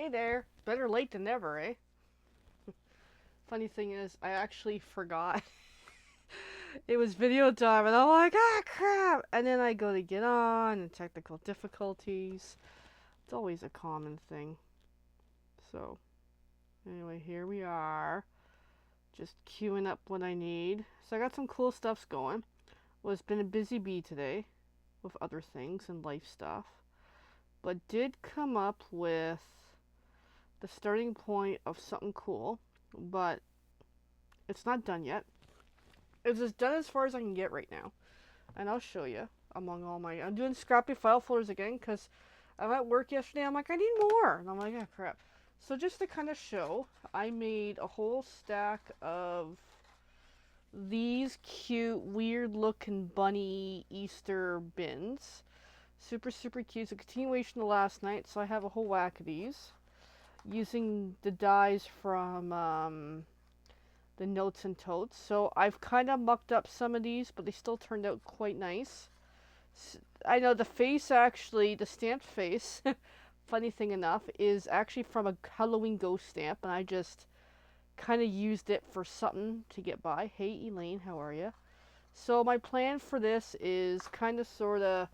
Hey there. Better late than never, eh? Funny thing is, I actually forgot. It was video time, and I'm like, ah, crap! And then I go to get on, and technical difficulties. It's always a common thing. So, anyway, here we are. Just queuing up what I need. So I got some cool stuffs going. Well, it's been a busy bee today with other things and life stuff. But did come up with the starting point of something cool. But it's not done yet. It's as done as far as I can get right now. And I'll show you among all my... I'm doing scrappy file folders again because I'm at work yesterday. I'm like, I need more. And I'm like, oh, crap. So just to kind of show, I made a whole stack of these cute, weird-looking bunny Easter bins. Super, super cute. It's a continuation of last night, so I have a whole whack of these. Using the dies from... the notes and totes. So I've kind of mucked up some of these, but they still turned out quite nice. I know the face actually, the stamped face, funny thing enough, is actually from a Halloween ghost stamp, and I just kind of used it for something to get by. Hey Elaine, how are you? So my plan for this is kind of sort of,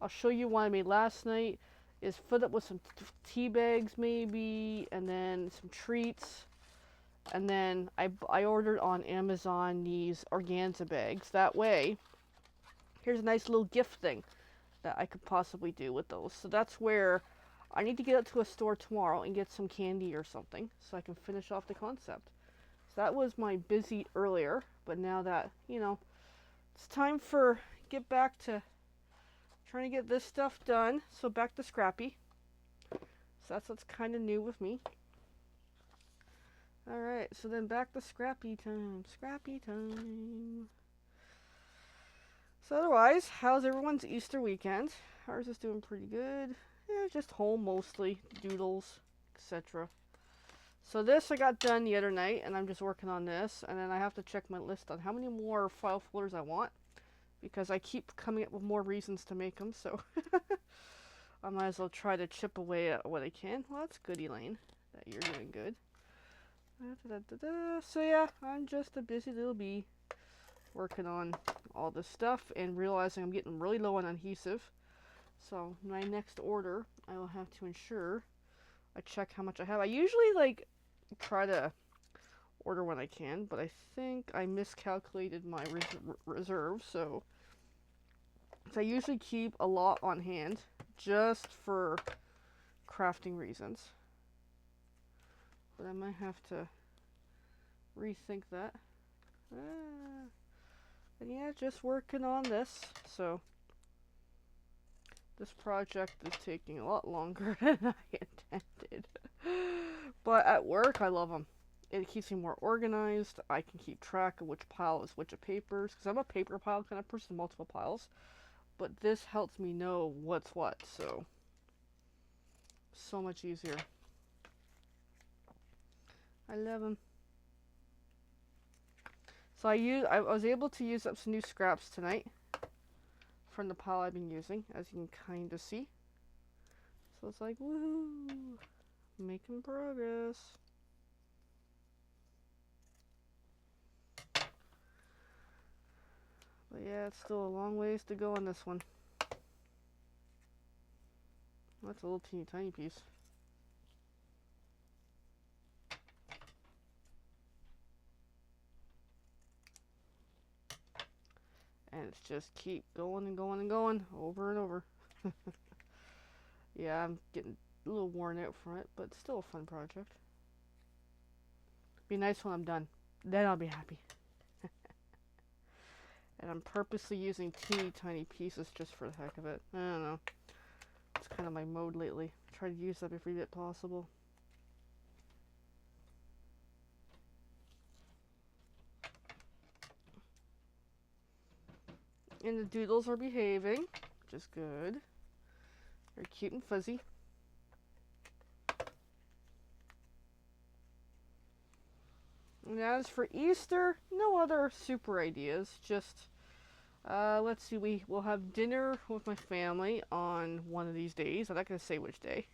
I'll show you one I made last night, is fill it with some tea bags maybe, and then some treats. And then I ordered on Amazon these organza bags. That way, here's a nice little gift thing that I could possibly do with those. So that's where I need to get out to a store tomorrow and get some candy or something so I can finish off the concept. So that was my busy earlier, but now that, you know, it's time for get back to trying to get this stuff done. So back to Scrappy. So that's what's kind of new with me. Alright, so then back to Scrappy time. Scrappy time. So otherwise, how's everyone's Easter weekend? Ours is doing pretty good. Yeah, just home mostly. Doodles, etc. So this I got done the other night, and I'm just working on this. And then I have to check my list on how many more file folders I want. Because I keep coming up with more reasons to make them, so... I might as well try to chip away at what I can. Well, that's good, Elaine, that you're doing good. So yeah, I'm just a busy little bee working on all this stuff and realizing I'm getting really low on adhesive. So my next order, I will have to ensure I check how much I have. I usually like try to order when I can, but I think I miscalculated my reserve. So I usually keep a lot on hand just for crafting reasons. But I might have to rethink that. And yeah, just working on this. So this project is taking a lot longer than I intended. But at work, I love them. It keeps me more organized. I can keep track of which pile is which of papers. Because I'm a paper pile kind of person, multiple piles. But this helps me know what's what. So much easier. I love them. So I was able to use up some new scraps tonight from the pile I've been using, as you can kind of see. So it's like, woohoo, making progress. But yeah, it's still a long ways to go on this one. That's a little teeny tiny piece. And it's just keep going and going and going over and over. Yeah, I'm getting a little worn out from it, but still a fun project. Be nice when I'm done. Then I'll be happy. And I'm purposely using teeny tiny pieces just for the heck of it. I don't know. It's kind of my mode lately. Try to use up every bit possible. And the doodles are behaving, which is good. They're cute and fuzzy. And as for Easter, no other super ideas. Just, let's see, we'll have dinner with my family on one of these days. I'm not going to say which day.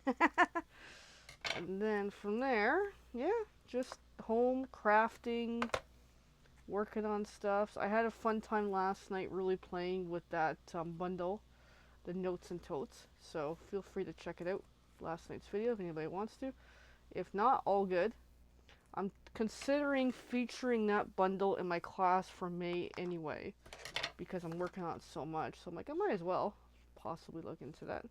And then from there, yeah, just home crafting, working on stuff. I had a fun time last night really playing with that bundle, the Notes and Totes. So feel free to check it out. Last night's video if anybody wants to. If not, all good. I'm considering featuring that bundle in my class for May anyway, because I'm working on it so much. So I'm like, I might as well possibly look into that.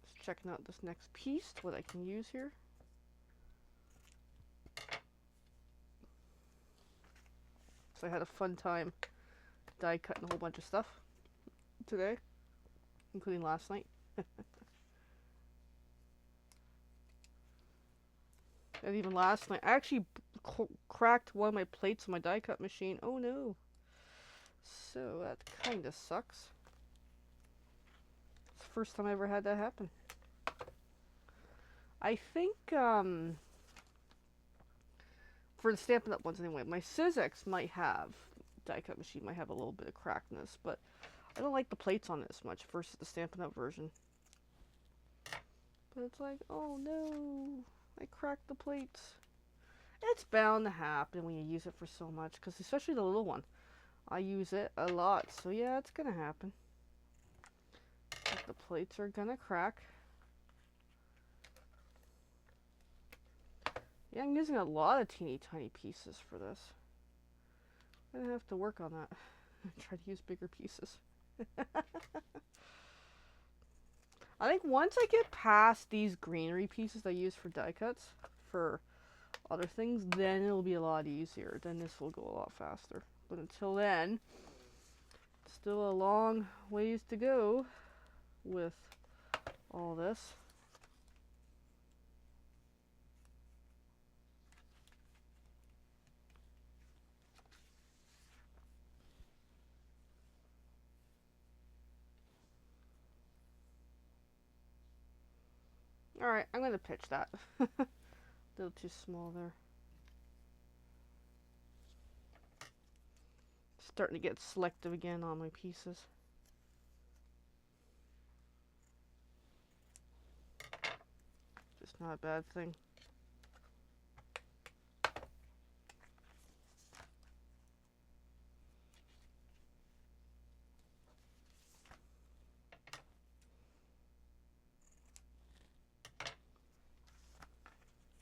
Just checking out this next piece, what I can use here. So I had a fun time die cutting a whole bunch of stuff today, including last night. And even last night, I actually cracked one of my plates on my die cut machine. Oh no. So that kind of sucks. It's the first time I ever had that happen. I think, for the Stampin' Up! Ones anyway, my Sizzix might have, die cut machine might have a little bit of crackness, but I don't like the plates on it as much versus the Stampin' Up! Version. But it's like, oh no, I cracked the plates. It's bound to happen when you use it for so much, because especially the little one. I use it a lot, so yeah, it's gonna happen. Like the plates are gonna crack. Yeah, I'm using a lot of teeny tiny pieces for this. I'm gonna have to work on that. Try to use bigger pieces. I think once I get past these greenery pieces I use for die cuts for other things, then it'll be a lot easier. Then this will go a lot faster. But until then, still a long ways to go with all this. Alright, I'm going to pitch that. A little too small there. Starting to get selective again on my pieces. Just not a bad thing.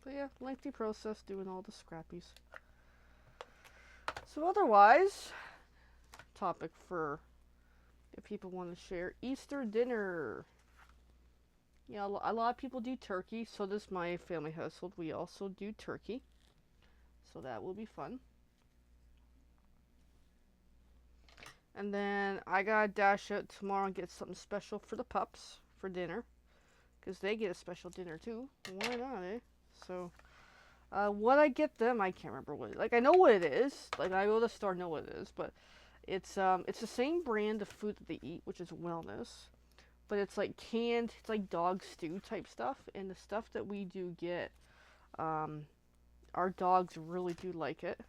But yeah, lengthy process doing all the scrappies. So otherwise, topic for if people want to share, Easter dinner. Yeah, a lot of people do turkey. So does my family household. We also do turkey. So that will be fun. And then I gotta dash out tomorrow and get something special for the pups for dinner. Because they get a special dinner too. Why not, eh? So, what I get them, I can't remember what it is. Like, I know what it is. Like, I go to the store, know what it is. But it's the same brand of food that they eat, which is Wellness. But it's like canned, it's like dog stew type stuff. And the stuff that we do get, our dogs really do like it.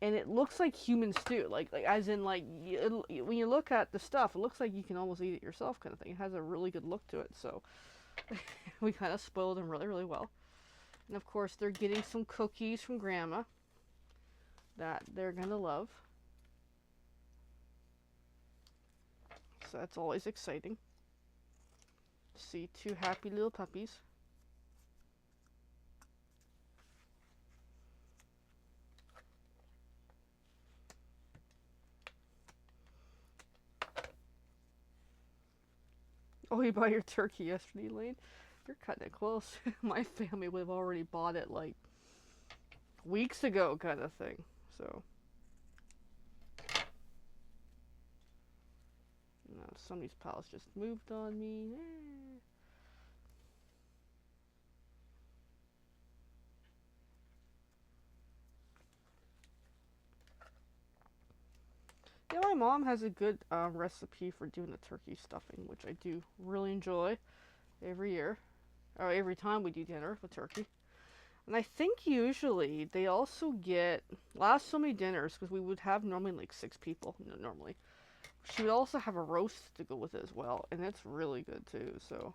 And it looks like human stew, like as in like when you look at the stuff, it looks like you can almost eat it yourself, kind of thing. It has a really good look to it, so we kind of spoiled them really, really well. And of course, they're getting some cookies from Grandma that they're gonna love. So that's always exciting to see two happy little puppies. Oh, you bought your turkey yesterday, Lane? You're cutting it close. My family would have already bought it like weeks ago, kind of thing. So, no, somebody's pals just moved on me. Yeah, my mom has a good recipe for doing the turkey stuffing, which I do really enjoy every year, or every time we do dinner with turkey. And I think usually they also get, last so many dinners, because we would have normally like 6 people, normally. she would also have a roast to go with it as well, and it's really good too. So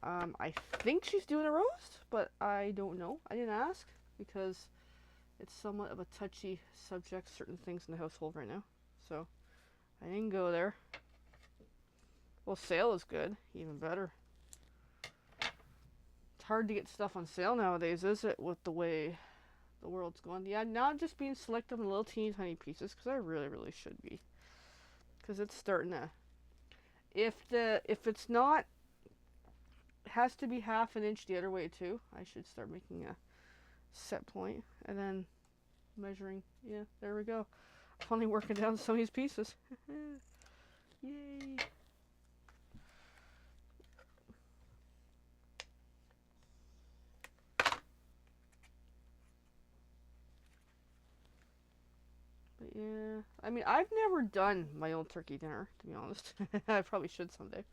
I think she's doing a roast, but I don't know. I didn't ask because it's somewhat of a touchy subject, certain things in the household right now. So I didn't go there. Well, sale is good, even better. It's hard to get stuff on sale nowadays, is it, with the way the world's going? Yeah, now I'm just being selective on little teeny tiny pieces because I really, really should be. Because it's starting to. If it's not, it has to be half an inch the other way too. I should start making a set point and then measuring. Yeah, there we go. Finally working down some of these pieces. Yay. But yeah, I mean, I've never done my own turkey dinner, to be honest. I probably should someday.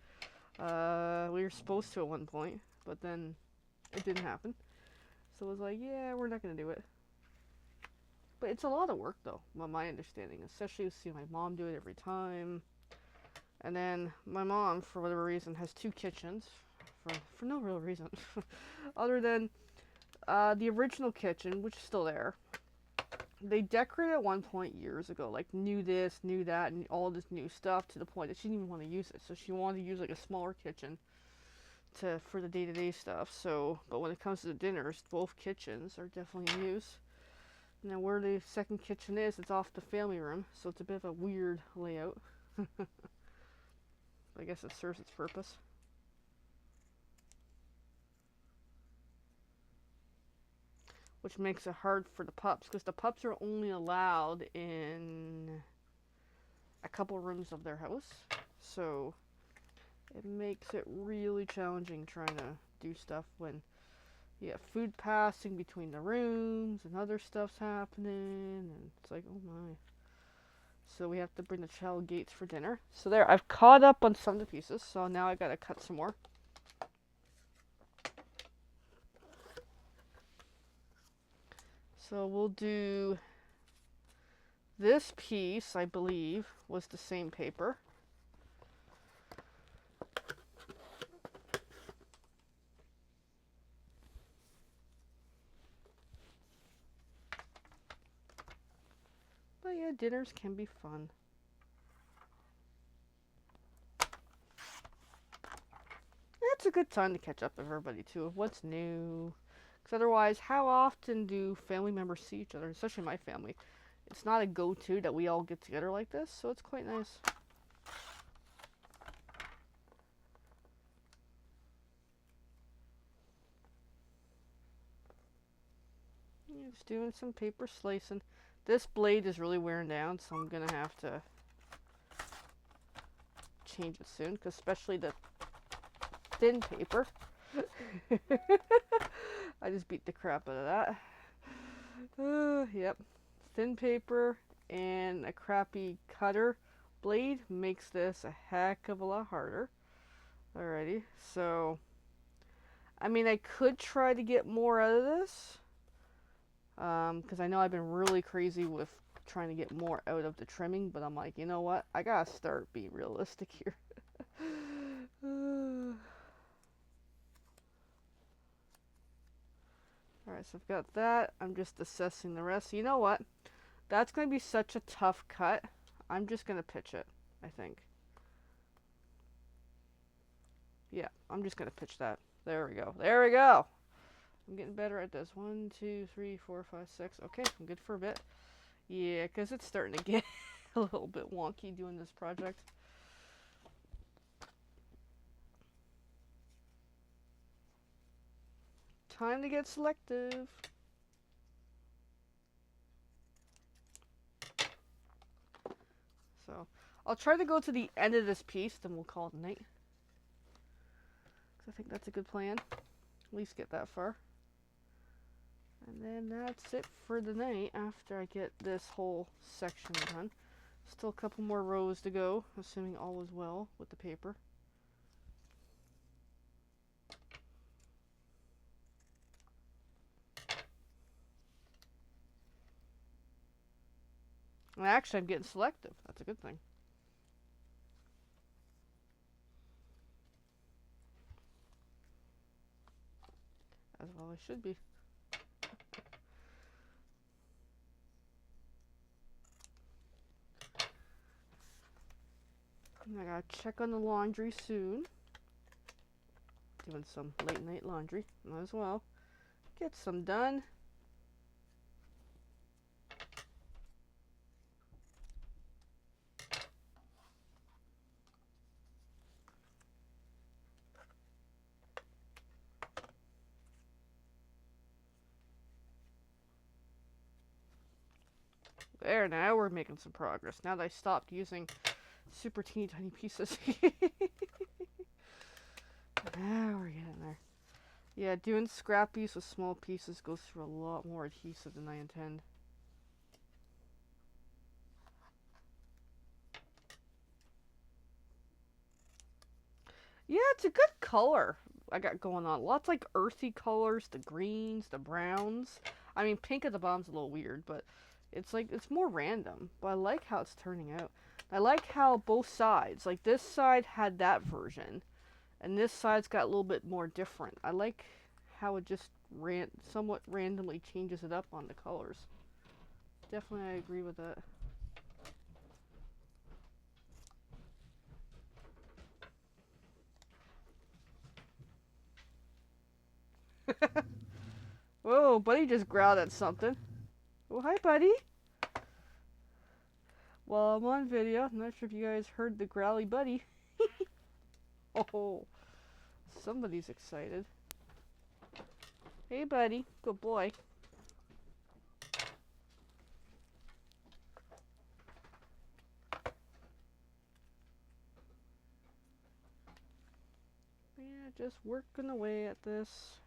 We were supposed to at one point, but then it didn't happen. So it was like, yeah, we're not gonna do it. But it's a lot of work, though, by my understanding, especially seeing my mom do it every time. And then my mom, for whatever reason, has two kitchens, for no real reason, other than the original kitchen, which is still there. They decorated at one point years ago, like new this, new that, and all this new stuff to the point that she didn't even want to use it. So she wanted to use like a smaller kitchen for the day-to-day stuff. So, but when it comes to the dinners, both kitchens are definitely in use. Now where the second kitchen is, it's off the family room, so it's a bit of a weird layout. I guess it serves its purpose. Which makes it hard for the pups, because the pups are only allowed in a couple rooms of their house. So it makes it really challenging trying to do stuff when you have food passing between the rooms and other stuff's happening, and it's like, oh my. So we have to bring the child gates for dinner. So there, I've caught up on some of the pieces, so now I gotta cut some more. So we'll do this piece, I believe, was the same paper. But yeah, dinners can be fun. It's a good time to catch up with everybody too, of what's new. Because otherwise, how often do family members see each other, especially my family? It's not a go-to that we all get together like this, so it's quite nice. Just doing some paper slicing. This blade is really wearing down, so I'm gonna have to change it soon, because especially the thin paper. I just beat the crap out of that. Yep. Thin paper and a crappy cutter blade makes this a heck of a lot harder. Alrighty, so I mean, I could try to get more out of this, because I know I've been really crazy with trying to get more out of the trimming, but I'm like, you know what? I gotta start being realistic here. Alright, so I've got that. I'm just assessing the rest. You know what? That's going to be such a tough cut. I'm just going to pitch it, I think. Yeah, I'm just going to pitch that. There we go. There we go. I'm getting better at this. 1, 2, 3, 4, 5, 6. Okay, I'm good for a bit. Yeah, because it's starting to get a little bit wonky doing this project. Time to get selective. So, I'll try to go to the end of this piece, then we'll call it a night. Because I think that's a good plan. At least get that far. And then that's it for the night after I get this whole section done. Still a couple more rows to go, assuming all is well with the paper. And actually, I'm getting selective. That's a good thing. As well I should be. And I gotta check on the laundry soon. Doing some late night laundry. Might as well get some done. There, now we're making some progress. Now that I stopped using super teeny tiny pieces. Now we're getting there. Yeah, doing scrappies with small pieces goes through a lot more adhesive than I intend. Yeah, it's a good color I got going on. Lots like earthy colors, the greens, the browns. I mean, pink at the bottom's a little weird, but it's more random. But I like how it's turning out. I like how both sides, like this side had that version, and this side's got a little bit more different. I like how it just somewhat randomly changes it up on the colors. Definitely, I agree with that. Whoa, buddy just growled at something. Oh, hi, buddy. Well, I'm on video. I'm not sure if you guys heard the growly buddy. Oh, somebody's excited. Hey, buddy. Good boy. Yeah, just working away at this.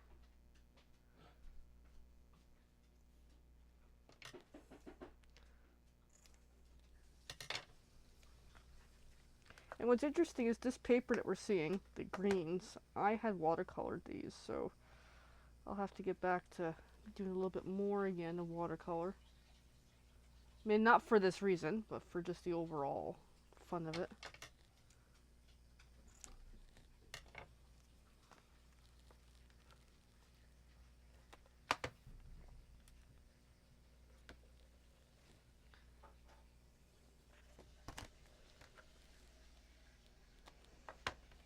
And what's interesting is this paper that we're seeing, the greens, I had watercolored these, so I'll have to get back to doing a little bit more again of watercolor. I mean, not for this reason, but for just the overall fun of it.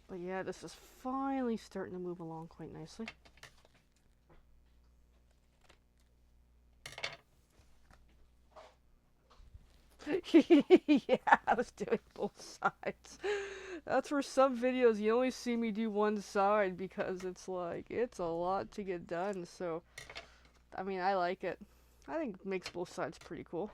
But yeah, this is finally starting to move along quite nicely. Yeah, I was doing both sides. That's for some videos you only see me do one side because it's like, it's a lot to get done. So, I mean, I like it. I think it makes both sides pretty cool.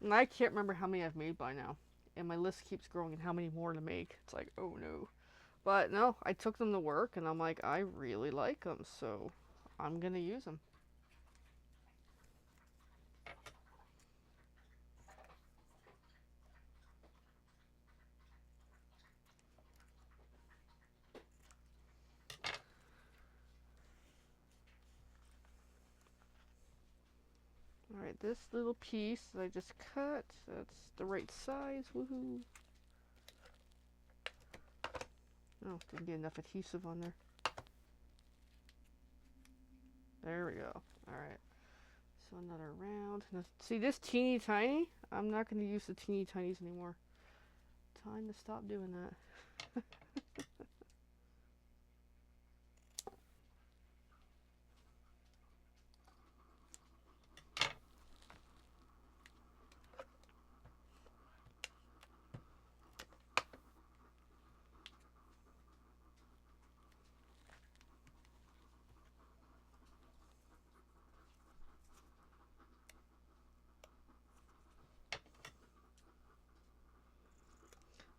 And I can't remember how many I've made by now. And my list keeps growing and how many more to make. It's like, oh no. But no, I took them to work and I'm like, I really like them, so I'm gonna use them. Alright, this little piece that I just cut, that's the right size, woohoo. Oh, didn't get enough adhesive on there. There we go. Alright, so another round. Now, see this teeny tiny? I'm not going to use the teeny tinies anymore. Time to stop doing that.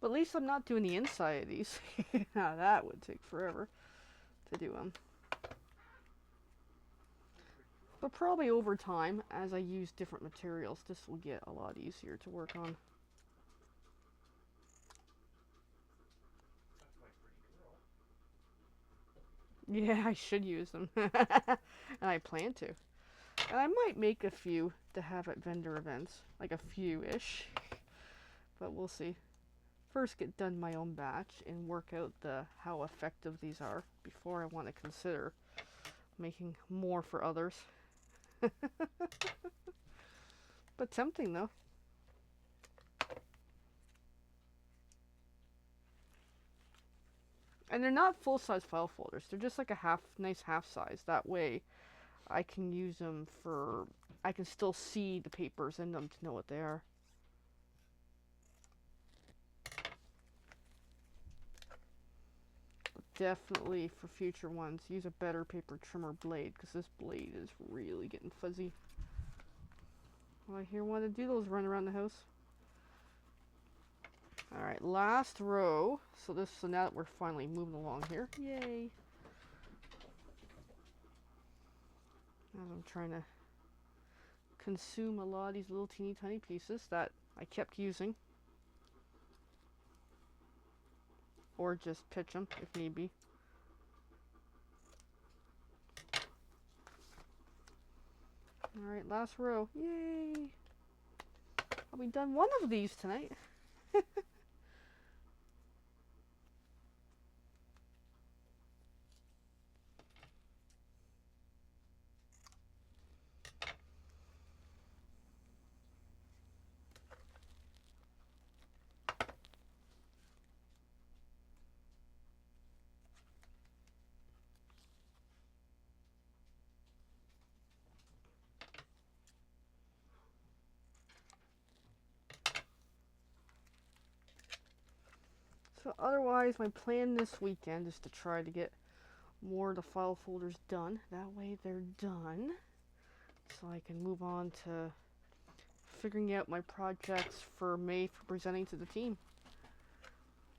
But at least I'm not doing the inside of these. Now that would take forever to do them. But probably over time, as I use different materials, this will get a lot easier to work on. Yeah, I should use them. And I plan to. And I might make a few to have at vendor events, like a few-ish, but we'll see. First get done my own batch and work out how effective these are before I want to consider making more for others. But tempting though. And they're not full-size file folders. They're just like a nice half size. That way I can use them for, I can still see the papers in them to know what they are. Definitely for future ones, use a better paper trimmer blade because this blade is really getting fuzzy. Well, I hear one of the doodles run around the house. Alright, last row. So now that we're finally moving along here. Yay! As I'm trying to consume a lot of these little teeny tiny pieces that I kept using. Or just pitch them if need be. Alright, last row. Yay! I'll be done one of these tonight. So otherwise, my plan this weekend is to try to get more of the file folders done. That way they're done. So I can move on to figuring out my projects for May for presenting to the team.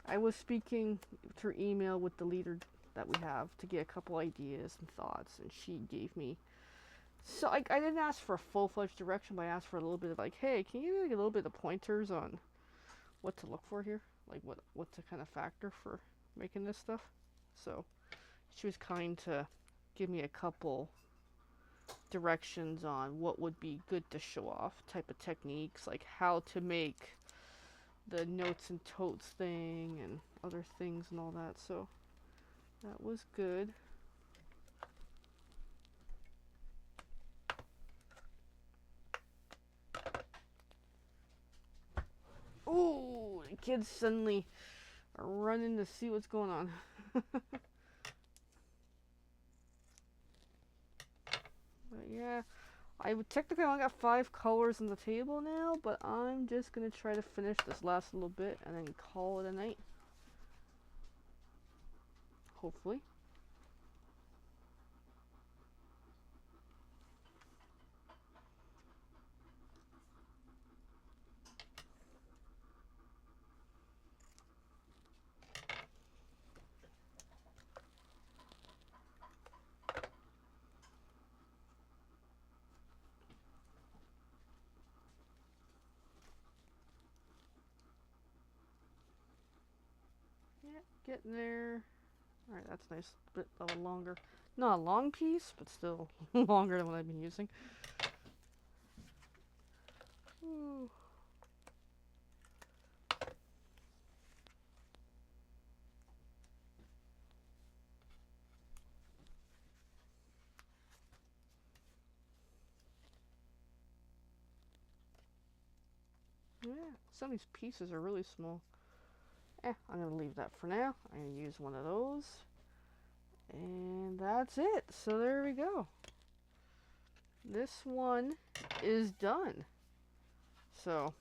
I was speaking through email with the leader that we have to get a couple ideas and thoughts, and she gave me, so I didn't ask for a full-fledged direction, but I asked for a little bit of like, hey, can you give me a little bit of pointers on what to look for here? Like what to kind of factor for making this stuff. So she was kind to give me a couple directions on what would be good to show off, type of techniques, like how to make the notes and totes thing and other things and all that. So that was good. Oh, the kids suddenly are running to see what's going on. But yeah, I would technically only got 5 colors on the table now, but I'm just gonna try to finish this last little bit and then call it a night. Hopefully. Yeah, getting there. Alright, that's nice. A bit of a longer, not a long piece, but still longer than what I've been using. Ooh. Yeah, some of these pieces are really small. I'm going to leave that for now. I'm going to use one of those. And that's it. So there we go. This one is done. So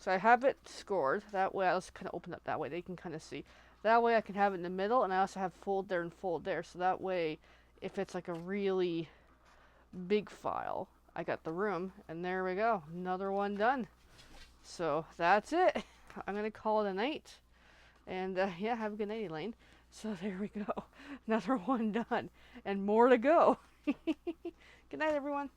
I have it scored. That way I'll just kind of open up that way. They can kind of see. That way I can have it in the middle, and I also have fold there and fold there. So that way, if it's like a really big file, I got the room. And there we go. Another one done. So that's it. I'm going to call it a night. And yeah, have a good night, Elaine. So there we go. Another one done. And more to go. Good night, everyone.